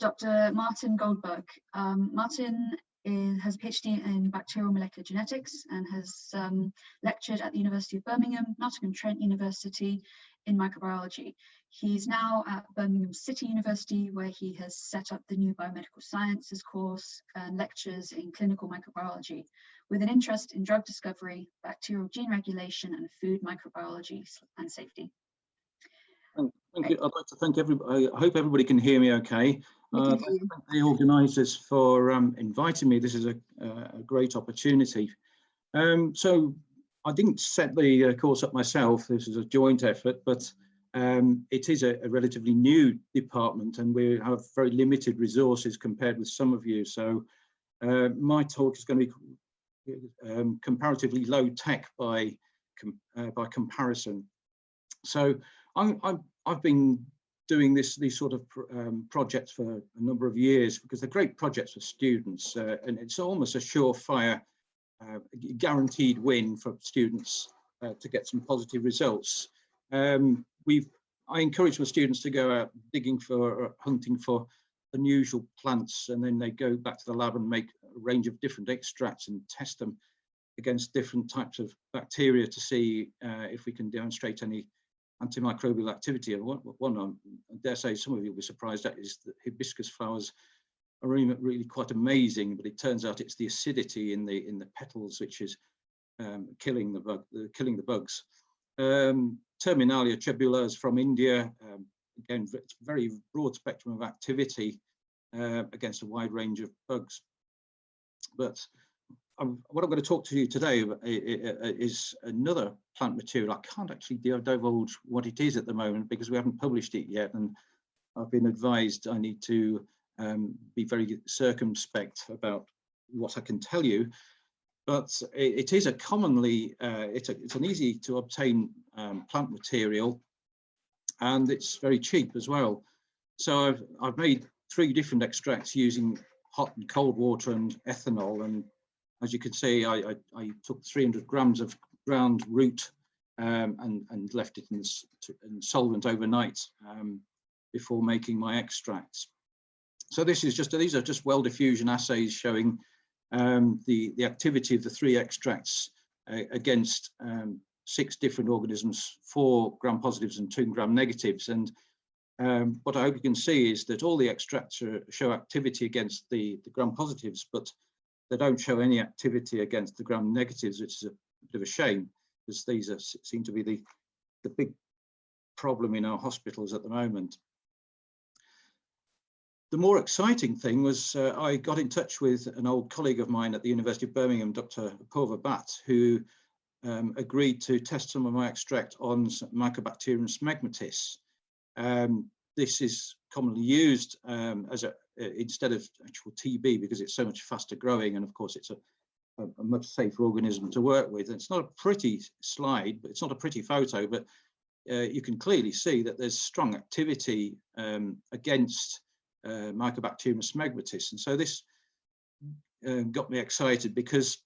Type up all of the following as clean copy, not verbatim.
Dr. Martin Goldberg. Martin has a PhD in bacterial molecular genetics and has lectured at the University of Birmingham, Nottingham Trent University in microbiology. He's now at Birmingham City University, where he has set up the new Biomedical Sciences course and lectures in clinical microbiology, with an interest in drug discovery, bacterial gene regulation, and food microbiology and safety. Thank you. I'd like to thank everybody. I hope everybody can hear me okay. Thank the organisers for inviting me. This is a great opportunity. So I didn't set the course up myself. This is a joint effort, but it is a relatively new department and we have very limited resources compared with some of you. So my talk is going to be comparatively low tech by comparison. So I've been doing these sort of projects for a number of years because they're great projects for students and it's almost a surefire guaranteed win for students to get some positive results. I encourage my students to go out digging for, hunting for unusual plants, and then they go back to the lab and make a range of different extracts and test them against different types of bacteria to see if we can demonstrate any antimicrobial activity. And one I dare say some of you will be surprised at is that hibiscus flowers are really quite amazing, but it turns out it's the acidity in the petals which is killing the bugs. Terminalia tubulas from India, again, it's a very broad spectrum of activity against a wide range of bugs. But what I'm going to talk to you today is another plant material. I can't actually divulge what it is at the moment because we haven't published it yet, and I've been advised I need to be very circumspect about what I can tell you. But it is a commonly, it's an easy to obtain plant material, and it's very cheap as well. So I've made 3 different extracts using hot and cold water and ethanol, and as you can see, I took 300 grams of ground root and left it in solvent overnight before making my extracts. So these are just well diffusion assays showing the activity of the 3 extracts against 6 different organisms, 4 gram-positives and 2 gram-negatives. And what I hope you can see is that all the extracts show activity against the gram-positives, but they don't show any activity against the gram-negatives, which is a bit of a shame, because these seem to be the big problem in our hospitals at the moment. The more exciting thing was I got in touch with an old colleague of mine at the University of Birmingham, Dr. Apoorva Bhatt, who agreed to test some of my extract on Mycobacterium smegmatis. This is commonly used instead of actual TB because it's so much faster growing, and of course it's a much safer organism to work with. And it's not a pretty slide, but it's not a pretty photo, but you can clearly see that there's strong activity against Mycobacterium smegmatis. And so this got me excited because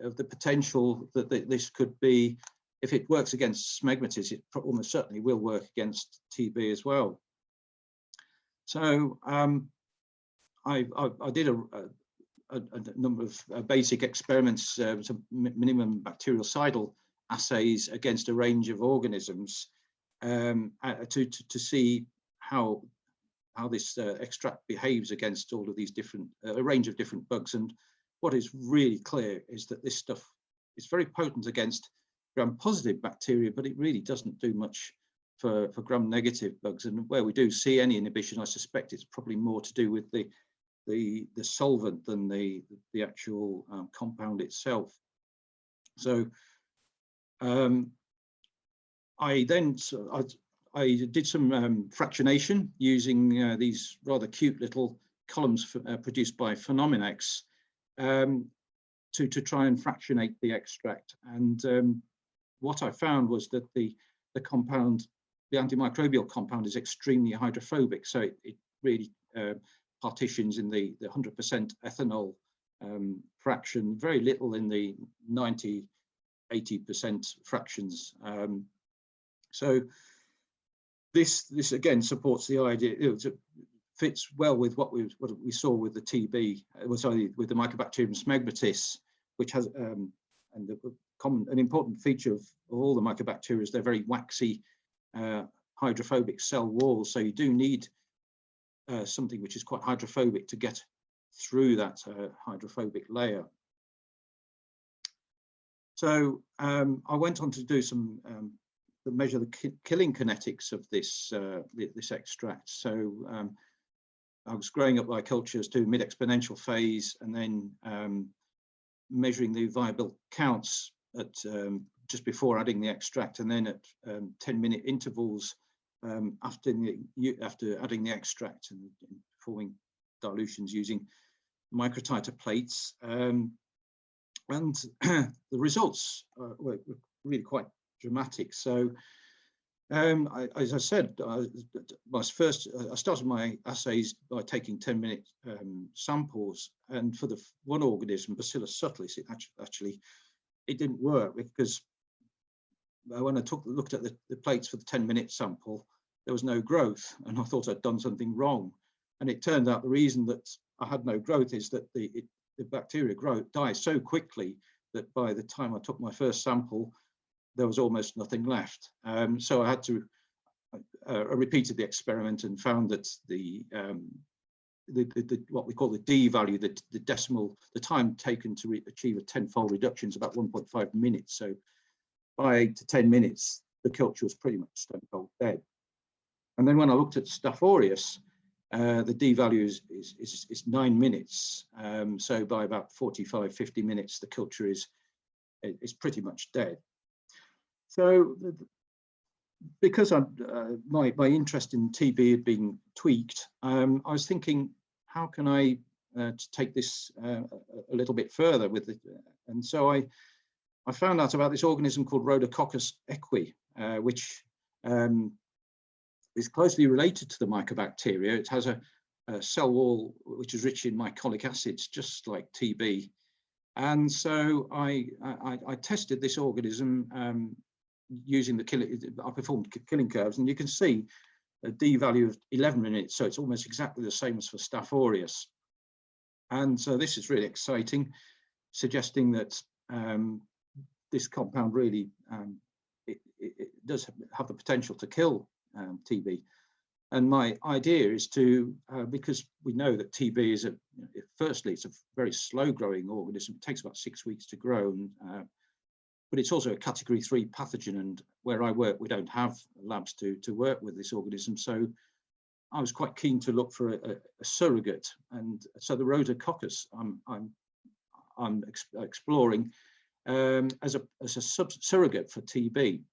of the potential that this could be, if it works against smegmatis, it almost certainly will work against TB as well. So I did a number of basic experiments, some minimum bactericidal assays against a range of organisms to see how this extract behaves against all of these different, a range of different bugs. And what is really clear is that this stuff is very potent against gram-positive bacteria, but it really doesn't do much for gram-negative bugs. And where we do see any inhibition, I suspect it's probably more to do with the solvent than the actual compound itself. So I did some fractionation using these rather cute little columns produced by Phenomenex to try and fractionate the extract. And what I found was that the compound, the antimicrobial compound, is extremely hydrophobic. So it really partitions in the 100% ethanol fraction, very little in the 90–80% fractions. So this again supports the idea. fits well with what we saw with the TB, with the Mycobacterium smegmatis, which has an important feature of all the mycobacteria is they're very waxy, hydrophobic cell walls. So you do need something which is quite hydrophobic to get through that hydrophobic layer. So I went on to do some to measure the killing kinetics of this this extract. So I was growing up my cultures to mid-exponential phase, and then measuring the viable counts at just before adding the extract, and then at 10-minute intervals after adding the extract and performing dilutions using microtiter plates. And the results were really quite dramatic. So as I said, I started my assays by taking 10-minute samples, and for the one organism, Bacillus subtilis, it didn't work, because when I looked at the plates for the 10-minute sample, there was no growth, and I thought I'd done something wrong. And it turned out the reason that I had no growth is that the bacteria dies so quickly that by the time I took my first sample, there was almost nothing left. So I had to I repeated the experiment and found that what we call the D value, the time taken to achieve a 10-fold reduction is about 1.5 minutes. So by 8 to 10 minutes, the culture was pretty much stone cold dead. And then when I looked at Staph aureus, the D value is 9 minutes. So by about 45, 50 minutes, the culture is pretty much dead. So because my interest in TB had been tweaked, I was thinking, how can I take this a little bit further with it? And so I found out about this organism called Rhodococcus equi, which is closely related to the mycobacteria. It has a cell wall which is rich in mycolic acids, just like TB. And so I tested this organism using I performed killing curves, and you can see a D value of 11 minutes, so it's almost exactly the same as for Staph aureus. And so this is really exciting, suggesting that this compound really it does have the potential to kill TB. And my idea is to, because we know that TB is firstly, it's a very slow growing organism. It takes about 6 weeks to grow, and but it's also a category 3 pathogen, and where I work, we don't have labs to work with this organism. So I was quite keen to look for a surrogate, and so the Rhodococcus I'm exploring as a surrogate for TB,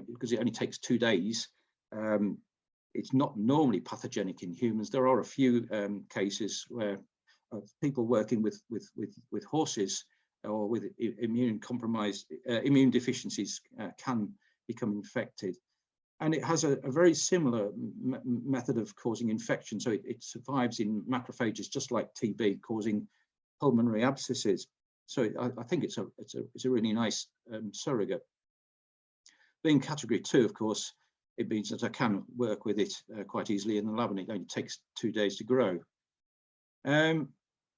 because it only takes 2 days. It's not normally pathogenic in humans. There are a few cases where people working with horses or with immune deficiencies can become infected. And it has a very similar method of causing infection. So it survives in macrophages, just like TB, causing pulmonary abscesses. So I think it's a really nice surrogate. Being category 2, of course, it means that I can work with it quite easily in the lab, and it only takes 2 days to grow.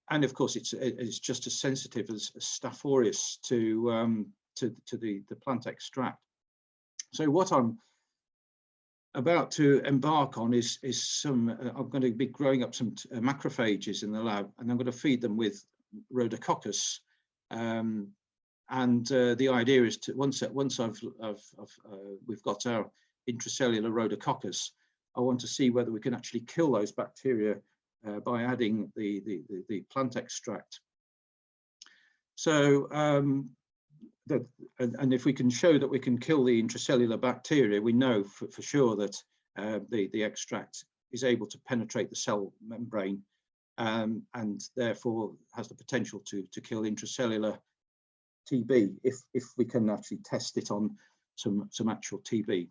And of course, it's just as sensitive as Staph aureus to the plant extract. So what I'm about to embark on is some. I'm going to be growing up some macrophages in the lab, and I'm going to feed them with Rhodococcus. And the idea is to once we've got our intracellular Rhodococcus, I want to see whether we can actually kill those bacteria by adding the plant extract. So, and if we can show that we can kill the intracellular bacteria, we know for sure that the extract is able to penetrate the cell membrane, and therefore has the potential to kill intracellular TB if we can actually test it on some actual TB.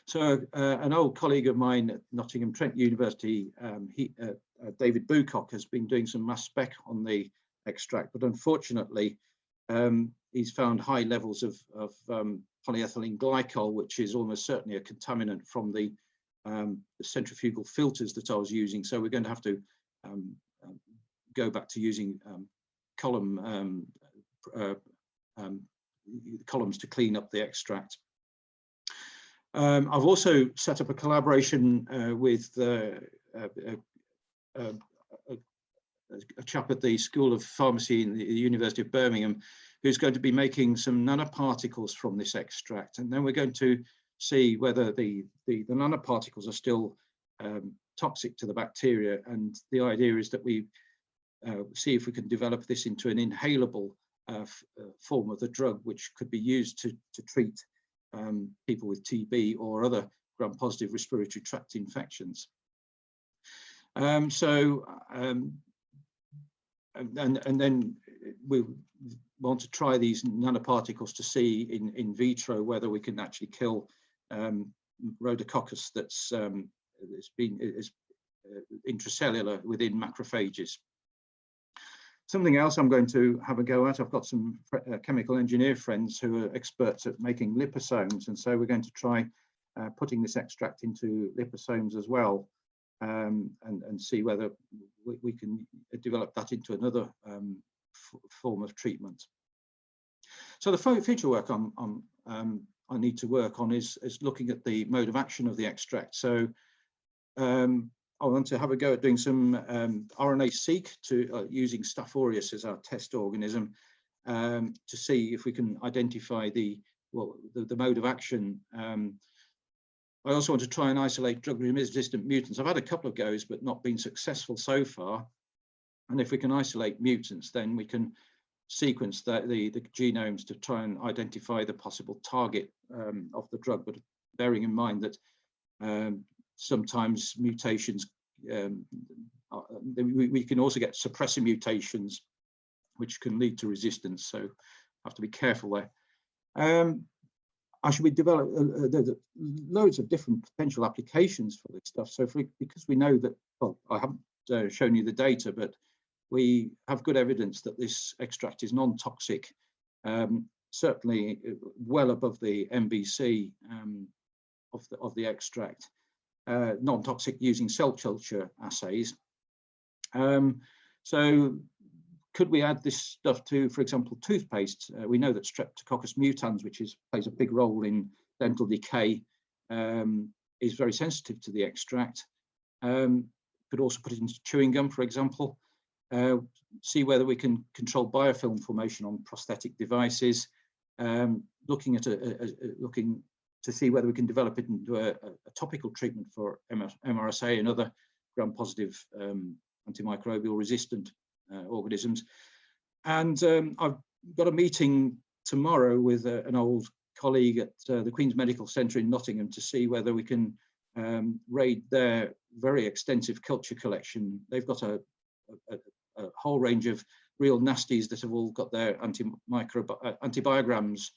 So an old colleague of mine at Nottingham Trent University, David Bucock, has been doing some mass spec on the extract, but unfortunately he's found high levels of polyethylene glycol, which is almost certainly a contaminant from the the centrifugal filters that I was using. So we're going to have to go back to using columns to clean up the extract. I've also set up a collaboration with a chap at the School of Pharmacy in the University of Birmingham, who's going to be making some nanoparticles from this extract. And then we're going to see whether the nanoparticles are still toxic to the bacteria. And the idea is that we see if we can develop this into an inhalable form of the drug, which could be used to treat people with TB or other gram-positive respiratory tract infections. And then we want to try these nanoparticles to see in vitro whether we can actually kill rhodococcus that's intracellular within macrophages. Something else I'm going to have a go at, I've got some chemical engineer friends who are experts at making liposomes, and so we're going to try putting this extract into liposomes as well, and see whether we can develop that into another form of treatment. So the future work I need to work on is looking at the mode of action of the extract. So I want to have a go at doing some RNA-seq using Staph aureus as our test organism to see if we can identify the mode of action. I also want to try and isolate drug-resistant mutants. I've had a couple of goes, but not been successful so far. And if we can isolate mutants, then we can sequence the genomes to try and identify the possible target of the drug, but bearing in mind that sometimes mutations, we can also get suppressor mutations, which can lead to resistance. So have to be careful there. I should be developing there's loads of different potential applications for this stuff. So because we know that, well, I haven't shown you the data, but we have good evidence that this extract is non-toxic, certainly well above the MBC of the extract. Non-toxic using cell culture assays. So could we add this stuff to, for example, toothpaste? We know that Streptococcus mutans, which plays a big role in dental decay, is very sensitive to the extract. Could also put it into chewing gum, for example. See whether we can control biofilm formation on prosthetic devices. Looking to see whether we can develop it into a topical treatment for MRSA and other gram-positive antimicrobial resistant organisms. And I've got a meeting tomorrow with an old colleague at the Queen's Medical Centre in Nottingham to see whether we can raid their very extensive culture collection. They've got a whole range of real nasties that have all got their antibiograms,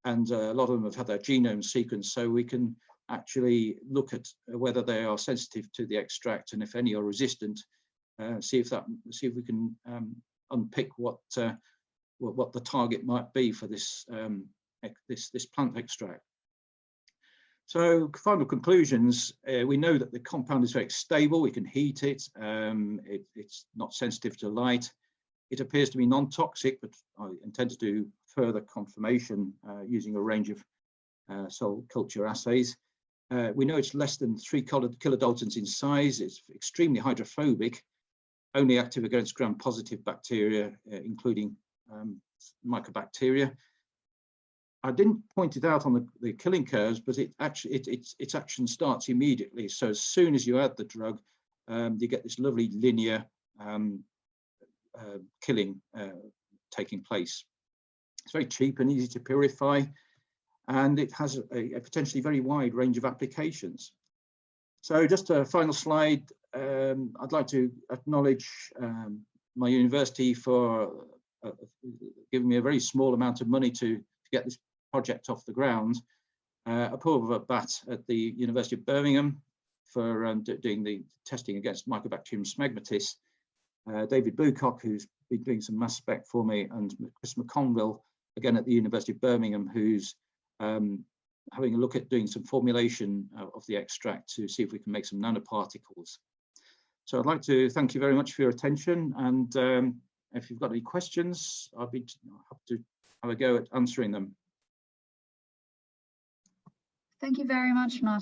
and a lot of them have had their genome sequenced, so we can actually look at whether they are sensitive to the extract, and if any are resistant, see if we can unpick what the target might be for this this plant extract. So final conclusions, we know that the compound is very stable. We can heat it. It's not sensitive to light. It appears to be non-toxic, but I intend to do further confirmation using a range of cell culture assays. We know it's less than 3 kilodaltons in size. It's extremely hydrophobic, only active against gram-positive bacteria, including mycobacteria. I didn't point it out on the killing curves, but its action starts immediately. So as soon as you add the drug, you get this lovely linear killing taking place. It's very cheap and easy to purify, and it has a potentially very wide range of applications. So just a final slide. I'd like to acknowledge my university for giving me a very small amount of money to get this project off the ground. A pour of bat at the University of Birmingham for doing the testing against Mycobacterium smegmatis. David Bluecock, who's been doing some mass spec for me, and Chris McConville, again at the University of Birmingham, who's having a look at doing some formulation of the extract to see if we can make some nanoparticles. So I'd like to thank you very much for your attention, and if you've got any questions, I'll be happy to have a go at answering them. Thank you very much, Martin.